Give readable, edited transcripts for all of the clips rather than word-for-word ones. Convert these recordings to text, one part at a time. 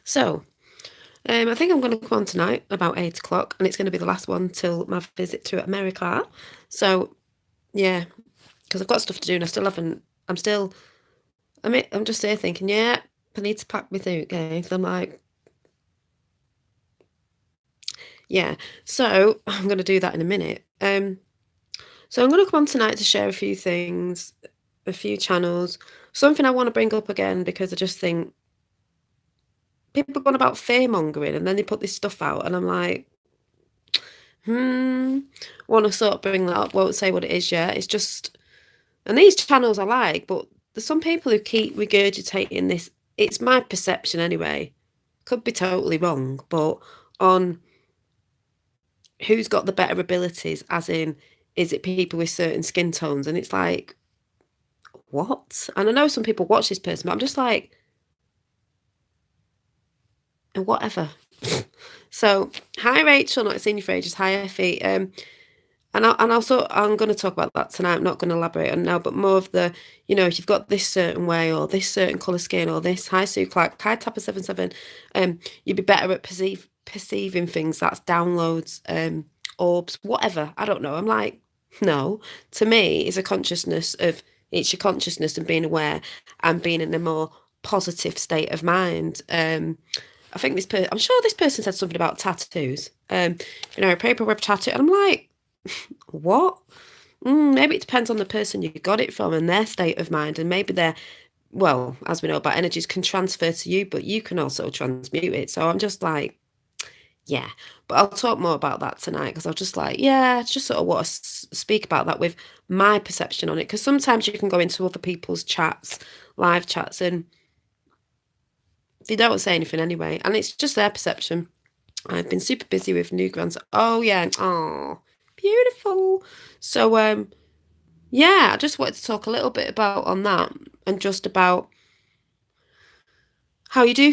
So, I think I'm going to come on tonight about 8 o'clock, and it's going to be the last one till my visit to America. So, yeah, because I've got stuff to do and I still haven't. I'm just here thinking, yeah, I need to pack my suitcase. I'm like, yeah. So, I'm going to do that in a minute. So, I'm going to come on tonight to share a few things, a few channels, something I want to bring up again because I just think people go on about fear mongering and then they put this stuff out, and I'm like, Hmm. Want to sort of bring that up. Won't say what it is yet. It's just, and these channels I like, but there's some people who keep regurgitating this. It's my perception anyway. Could be totally wrong, but on who's got the better abilities, as in, is it people with certain skin tones? And it's like, what? And I know some people watch this person, but I'm just like, whatever. So, hi Rachel, not seen you for ages. Hi Effie. And also, I'm going to talk about that tonight. I'm not going to elaborate on now, but more of the, if you've got this certain way or this certain colour skin or this, hi Sue Clark, hi Tapper77, you'd be better at perceiving things. That's downloads, orbs, whatever. I don't know. I'm like, no. To me, it's your consciousness and being aware and being in a more positive state of mind. I think I'm sure this person said something about tattoos. A paper web tattoo, and I'm like, what? Maybe it depends on the person you got it from and their state of mind, and maybe well, as we know about energies, can transfer to you, but you can also transmute it. So I'm just like, yeah. But I'll talk more about that tonight because I was just like, yeah, I just sort of want to speak about that with my perception on it. Because sometimes you can go into other people's chats, live chats, and they don't say anything anyway, and it's just their perception. I've been super busy with new grants. Oh yeah, oh, beautiful. So yeah, I just wanted to talk a little bit about on that and just about how you do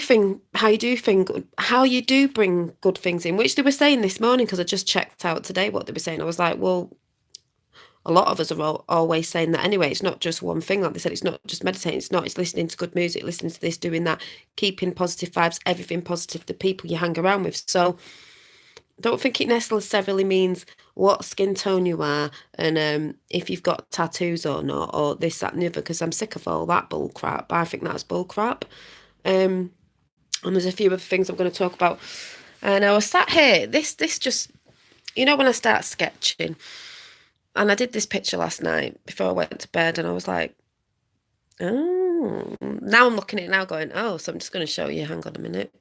bring good things in, which they were saying this morning because I just checked out today what they were saying. I was like, well, a lot of us are always saying that anyway. It's not just one thing. Like they said, it's not just meditating. It's listening to good music, listening to this, doing that, keeping positive vibes, everything positive, the people you hang around with. So don't think it necessarily means what skin tone you are and if you've got tattoos or not or this, that and the other, because I'm sick of all that bull crap. I think that's bull crap. And there's a few other things I'm going to talk about. And I was sat here, this just, when I start sketching, and I did this picture last night before I went to bed, and I was like, oh, now I'm looking at it now going, oh, so I'm just going to show you. Hang on a minute.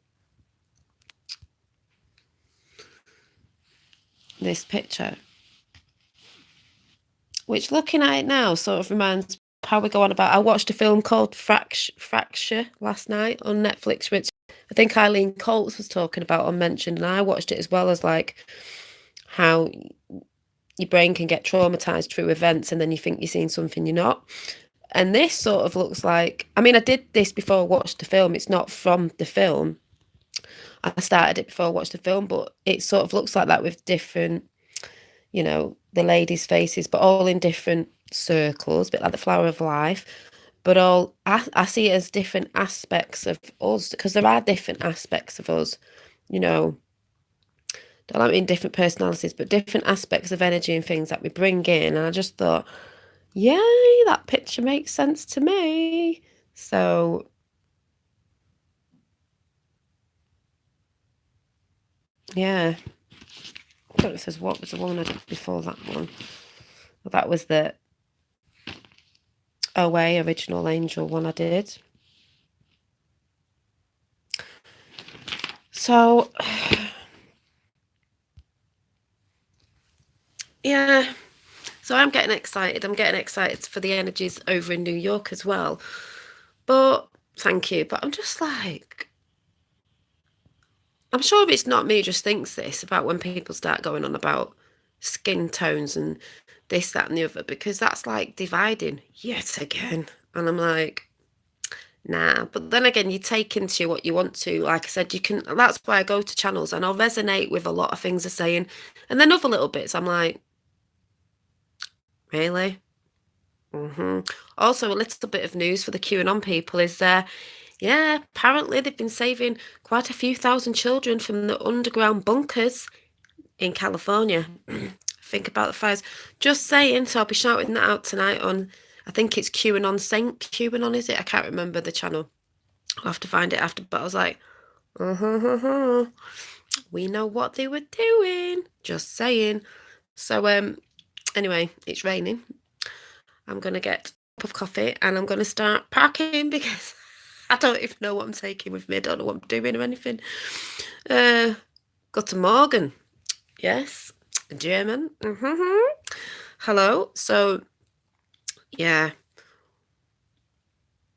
This picture, which looking at it now sort of reminds how we go on about. I watched a film called Fracture last night on Netflix, which I think Eileen Coates was talking about or mentioned, and I watched it as well as like how your brain can get traumatized through events and then you think you're seeing something you're not. And this sort of looks like, I mean, I did this before I watched the film. It's not from the film. I started it before I watched the film, but it sort of looks like that with different, the ladies' faces, but all in different circles, a bit like the flower of life. But I see it as different aspects of us because there are different aspects of us, you know, don't mean different personalities, but different aspects of energy and things that we bring in. And I just thought, yay, that picture makes sense to me. So, yeah. I don't know if there's what was the one I did before that one. Well, that was the Away Original Angel one I did. So, yeah. So I'm getting excited. I'm getting excited for the energies over in New York as well. But thank you. But I'm just like, I'm sure it's not me who just thinks this about when people start going on about skin tones and this, that, and the other, because that's like dividing yet again. And I'm like, nah. But then again, you take into what you want to. Like I said, you can, that's why I go to channels and I'll resonate with a lot of things they're saying. And then other little bits, I'm like, really? Also, a little bit of news for the QAnon people is Yeah, apparently they've been saving quite a few thousand children from the underground bunkers in California. Think about the fires. Just saying, so I'll be shouting that out tonight on, I think it's QAnon Saint. QAnon, is it? I can't remember the channel. I'll have to find it after, but I was like, we know what they were doing. Just saying. So, anyway, it's raining. I'm going to get a cup of coffee and I'm going to start packing because I don't even know what I'm taking with me. I don't know what I'm doing or anything. Got to Morgan. Yes. German. Hello. So, yeah,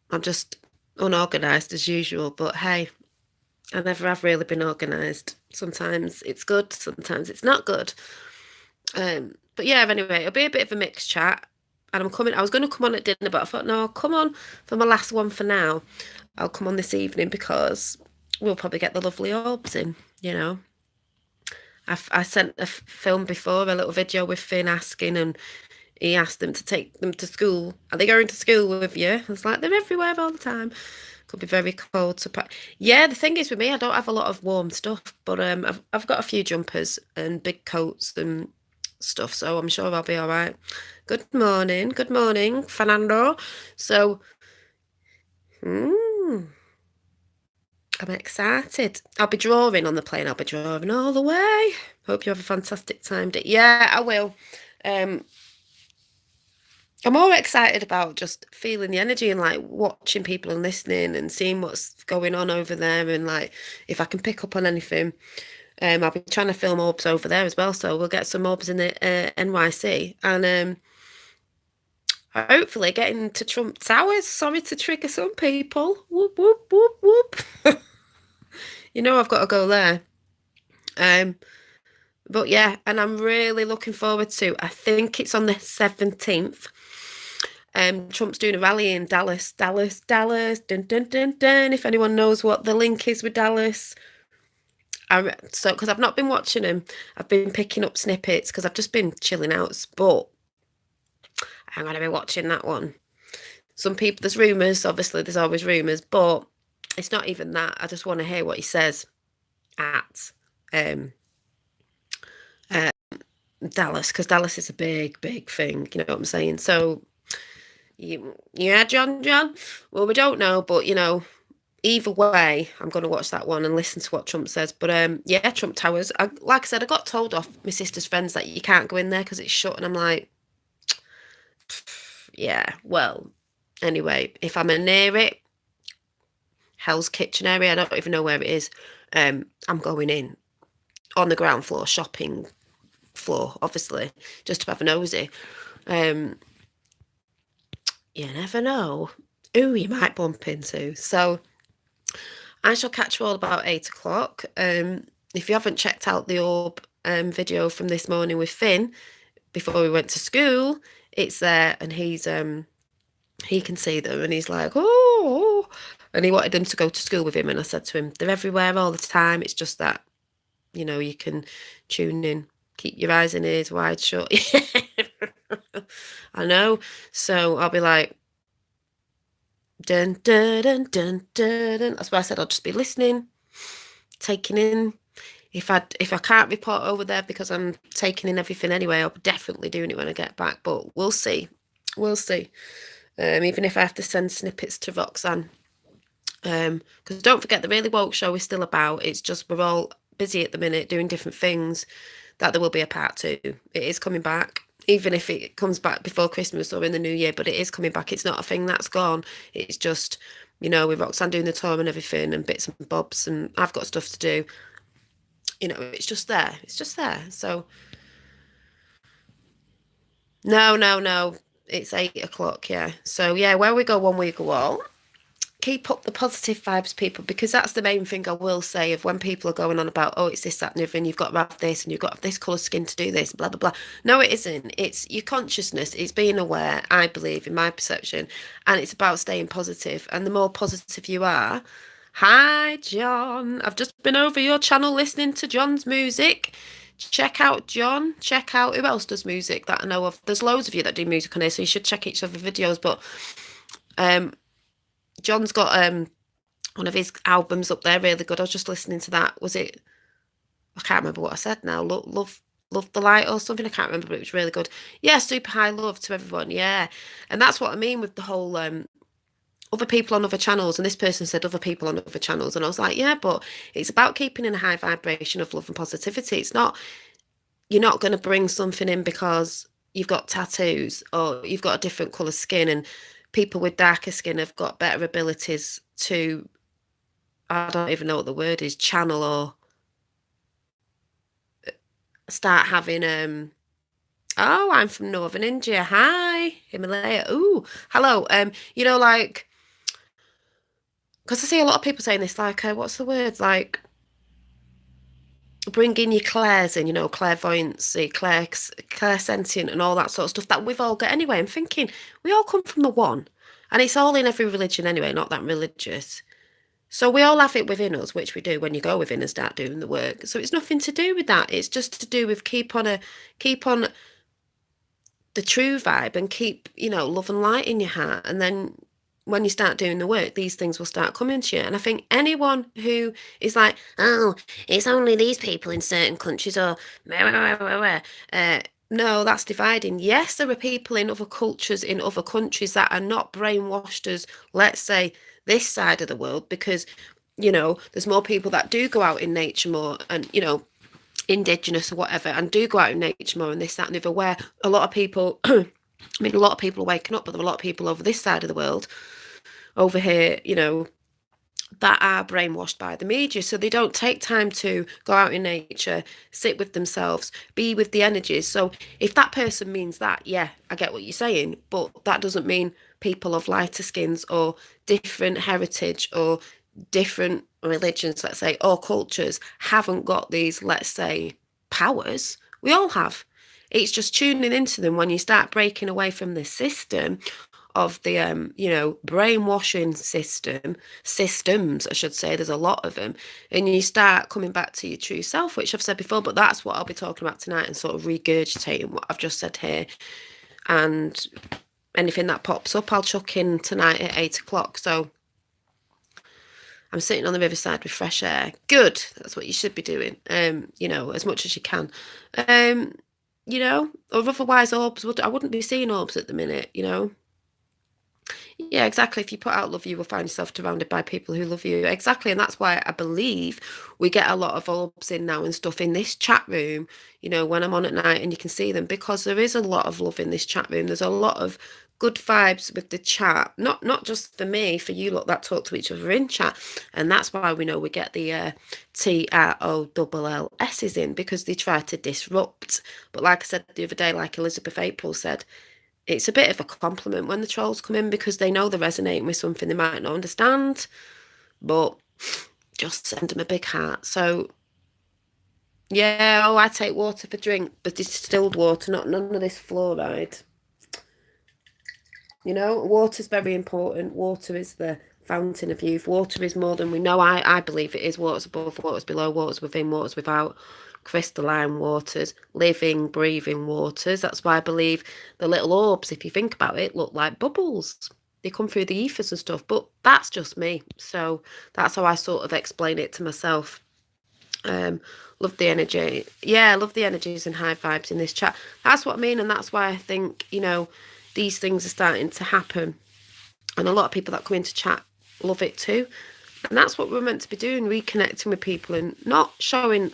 I'm just unorganised as usual. But hey, I never have really been organised. Sometimes it's good, sometimes it's not good. But yeah, anyway, it'll be a bit of a mixed chat. And I was going to come on at dinner, but I thought, no, I'll come on for my last one for now. I'll come on this evening because we'll probably get the lovely orbs in, you know. I sent a film before, a little video with Finn asking, and he asked them to take them to school. Are they going to school with you? I was like, they're everywhere all the time. Could be very cold to pack. Yeah, the thing is with me, I don't have a lot of warm stuff, but I've got a few jumpers and big coats and stuff, so I'm sure I'll be all right. Good morning, Fernando. So, mm, I'm excited. I'll be drawing on the plane. I'll be drawing all the way. Hope you have a fantastic time. Yeah, I will. Um, I'm more excited about just feeling the energy and like watching people and listening and seeing what's going on over there and like if I can pick up on anything. I'll be trying to film orbs over there as well, so we'll get some orbs in the NYC and hopefully getting to Trump Towers. Sorry to trigger some people. Whoop whoop whoop whoop. You know I've got to go there. Um, but yeah, and I'm really looking forward to. I think it's on the 17th. Trump's doing a rally in Dallas, Dallas. Dun dun dun dun. If anyone knows what the link is with Dallas, so because I've not been watching him, I've been picking up snippets because I've just been chilling out. But I'm gonna be watching that one. Some people, there's rumors. Obviously, there's always rumors, but it's not even that. I just want to hear what he says at um, uh, Dallas because Dallas is a big, big thing. You know what I'm saying? So, yeah, John. Well, we don't know, but you know, either way, I'm going to watch that one and listen to what Trump says. But yeah, Trump Towers. Like I said, I got told off my sister's friends that you can't go in there because it's shut, and I'm like, yeah. Well, anyway, if I'm near it, Hell's Kitchen area, I don't even know where it is. I'm going in on the ground floor, shopping floor, obviously, just to have a nosy. You never know who you might bump into. So I shall catch you all about 8 o'clock. If you haven't checked out the orb video from this morning with Finn before we went to school, it's there, and he can see them, and he's like, oh, and he wanted them to go to school with him, and I said to him, they're everywhere all the time. It's just that, you know, you can tune in, keep your eyes and ears wide shut. I know. So I'll be like, dun dun dun dun dun dun. That's why I said I'll just be listening, taking in. If I can't report over there because I'm taking in everything anyway, I'll be definitely doing it when I get back. But we'll see. We'll see. Even if I have to send snippets to Roxanne. Because don't forget, the Really Woke show is still about. It's just we're all busy at the minute doing different things. That there will be a part two. It is coming back, even if it comes back before Christmas or in the new year. But it is coming back. It's not a thing that's gone. It's just, you know, with Roxanne doing the tour and everything and bits and bobs, and I've got stuff to do. You know, it's just there. It's just there. So no. It's 8 o'clock. Yeah. So yeah, where we go one, we go all. Keep up the positive vibes, people, because that's the main thing I will say of when people are going on about, oh, it's this, that, and everything, you've got to have this, and you've got to have this colour skin to do this, blah, blah, blah. No, it isn't. It's your consciousness. It's being aware, I believe, in my perception, and it's about staying positive. And the more positive you are, hi, John. I've just been over your channel listening to John's music. Check out John. Check out who else does music that I know of. There's loads of you that do music on here, so you should check each other videos. But John's got One of his albums up there, really good. I was just listening to that. Was it? I can't remember what I said now. Love the light or something. I can't remember, but it was really good. Yeah, super high love to everyone. Yeah, and that's what I mean with the whole other people on other channels. And this person said other people on other channels, and I was like, yeah, but it's about keeping in a high vibration of love and positivity. It's not you're not going to bring something in because you've got tattoos or you've got a different colour skin, and people with darker skin have got better abilities to, I don't even know what the word is, channel or start having oh, I'm from Northern India. Hi, Himalaya. Ooh, hello. Like, because I see a lot of people saying this, like, what's the word? Like, bringing your clairs in, clairvoyancy, clairsentient, and all that sort of stuff that we've all got anyway. I'm thinking we all come from the one, and it's all in every religion anyway, not that religious. So we all have it within us, which we do when you go within and start doing the work. So it's nothing to do with that. It's just to do with keep on the true vibe and keep, love and light in your heart. And then when you start doing the work, these things will start coming to you. And I think anyone who is like, oh, it's only these people in certain countries or no, that's dividing. Yes, there are people in other cultures, in other countries that are not brainwashed as, let's say, this side of the world, because, there's more people that do go out in nature more and, indigenous or whatever, and do go out in nature more and this, that, and the other, where a lot of people, I mean, a lot of people are waking up, but there are a lot of people over this side of the world, over here, that are brainwashed by the media. So they don't take time to go out in nature, sit with themselves, be with the energies. So if that person means that, yeah, I get what you're saying, but that doesn't mean people of lighter skins or different heritage or different religions, let's say, or cultures haven't got these, let's say, powers. We all have. It's just tuning into them when you start breaking away from the system of the brainwashing systems, I should say. There's a lot of them, and you start coming back to your true self, which I've said before, but that's what I'll be talking about tonight, and sort of regurgitating what I've just said here. And anything that pops up, I'll chuck in tonight at 8 o'clock. So I'm sitting on the riverside with fresh air. Good. That's what you should be doing. As much as you can. Or otherwise orbs I wouldn't be seeing orbs at the minute. Yeah, exactly. If you put out love, you will find yourself surrounded by people who love you. Exactly. And that's why I believe we get a lot of orbs in now and stuff in this chat room, when I'm on at night and you can see them, because there is a lot of love in this chat room. There's a lot of good vibes with the chat. Not just for me, for you lot that talk to each other in chat. And that's why we know we get the TROLLS's in, because they try to disrupt. But like I said the other day, like Elizabeth April said, it's a bit of a compliment when the trolls come in, because they know they're resonating with something they might not understand, but just send them a big heart. So, yeah, I take water for drink, but distilled water, none of this fluoride. Water's very important. Water is the fountain of youth. Water is more than we know. I believe it is. Water's above, water's below, water's within, water's without. Crystalline waters, living, breathing waters. That's why I believe the little orbs, if you think about it, look like bubbles. They come through the ethers and stuff, but that's just me. So that's how I sort of explain it to myself. Love the energy. Yeah, love the energies and high vibes in this chat. That's what I mean, and that's why I think, these things are starting to happen. And a lot of people that come into chat love it too. And that's what we're meant to be doing, reconnecting with people and not showing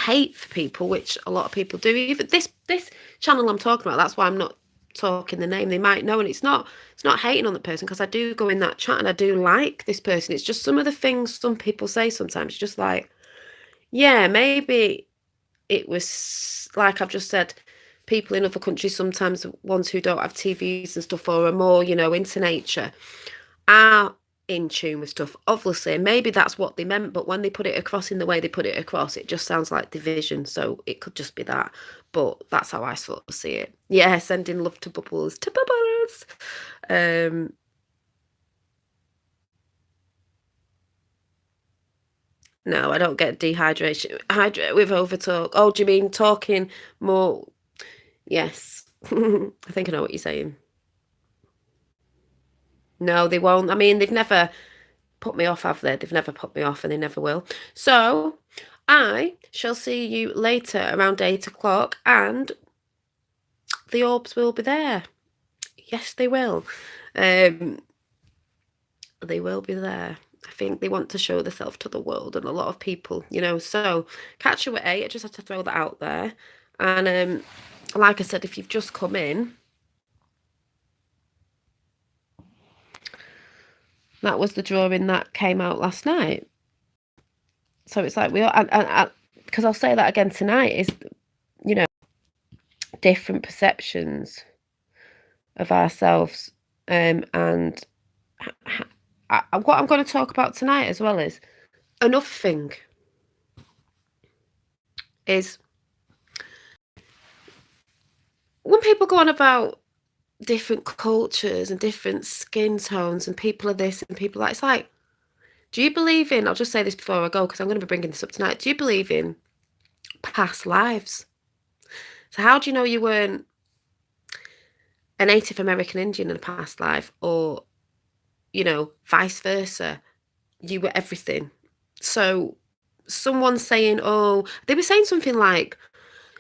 hate for people, which a lot of people do. Even this channel I'm talking about, that's why I'm not talking the name. They might know, and it's not hating on the person, because I do go in that chat and I do like this person. It's just some of the things some people say sometimes, just like, yeah, maybe it was like I've just said, people in other countries, sometimes the ones who don't have TVs and stuff or are more, into nature, are in tune with stuff. Obviously, maybe that's what they meant, but when they put it across in the way they put it across, it just sounds like division. So it could just be that. But that's how I sort of see it. Yeah, sending love to bubbles. To bubbles. No, I don't get dehydration. Hydrate with overtalk. Oh, do you mean talking more? Yes. I think I know what you're saying. No, they won't. I mean, they've never. put me off, have they? They've never put me off and they never will. So I shall see you later around 8 o'clock and the orbs will be there. Yes, they will. They will be there. I think they want to show themselves to the world and a lot of people, So catch you at 8. I just have to throw that out there. And like I said, if you've just come in, that was the drawing that came out last night. So it's like because I'll say that again tonight is, different perceptions of ourselves. And what I'm going to talk about tonight as well is another thing is when people go on about different cultures and different skin tones and people are this and people are that, it's like, do you believe in, I'll just say this before I go because I'm going to be bringing this up tonight, do you believe in past lives? So how do you know you weren't a Native American Indian in a past life or, vice versa? You were everything. So someone saying, they were saying something like,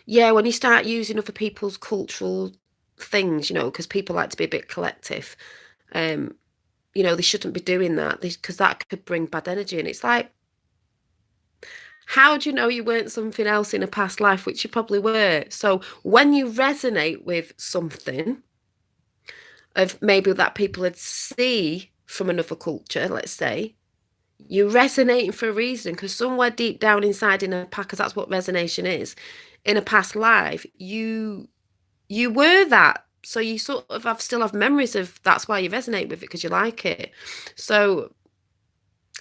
yeah, when you start using other people's cultural things, because people like to be a bit collective, they shouldn't be doing that because that could bring bad energy. And it's like, how do you know you weren't something else in a past life, which you probably were? So when you resonate with something of maybe that people would see from another culture, let's say, you're resonating for a reason because somewhere deep down inside in a past, because that's what resonation is, in a past life, you were that. So you sort of still have memories of that's why you resonate with it because you like it. So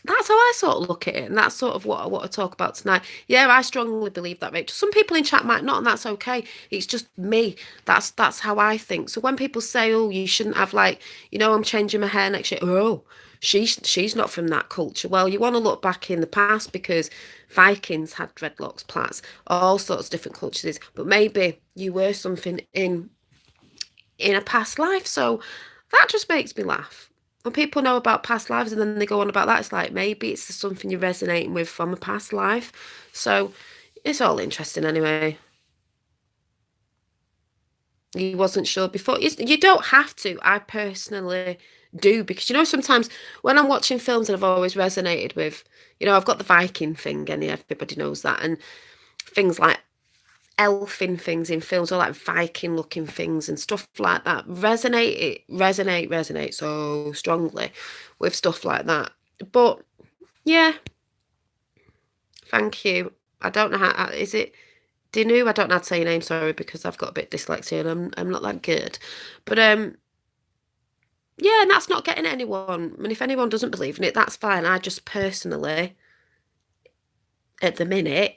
that's how I sort of look at it, and that's sort of what I want to talk about tonight. Yeah, I strongly believe that, Rachel. Some people in chat might not, and that's okay. It's just me. That's how I think. So when people say, "Oh, you shouldn't have I'm changing my hair next year," oh, she's not from that culture. Well, you want to look back in the past because Vikings had dreadlocks, plaits, all sorts of different cultures. But maybe you were something in a past life. So that just makes me laugh. When people know about past lives and then they go on about that, it's like maybe it's something you're resonating with from a past life. So it's all interesting anyway. You wasn't sure before. You don't have to. I personally do because, sometimes when I'm watching films that I've always resonated with, I've got the Viking thing and everybody knows that. And things like elfin things in films or like Viking looking things and stuff like that resonate so strongly with stuff like that. But yeah, thank you. I don't know how is it Dinu? I don't know how to say your name, sorry, because I've got a bit dyslexia and I'm not that good. But yeah, and that's not getting anyone. I mean, if anyone doesn't believe in it, that's fine. I just personally at the minute,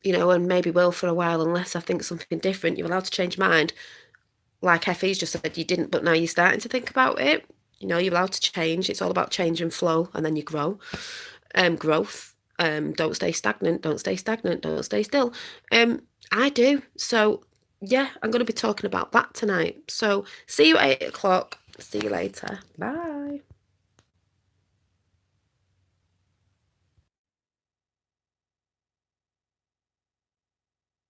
and maybe will for a while unless I think something different. You're allowed to change your mind. Like Effie's just said, you didn't, but now you're starting to think about it. You're allowed to change. It's all about change and flow, and then you grow. Growth. Don't stay stagnant. Don't stay stagnant. Don't stay still. I do. So yeah, I'm going to be talking about that tonight. So see you at 8 o'clock. See you later. Bye.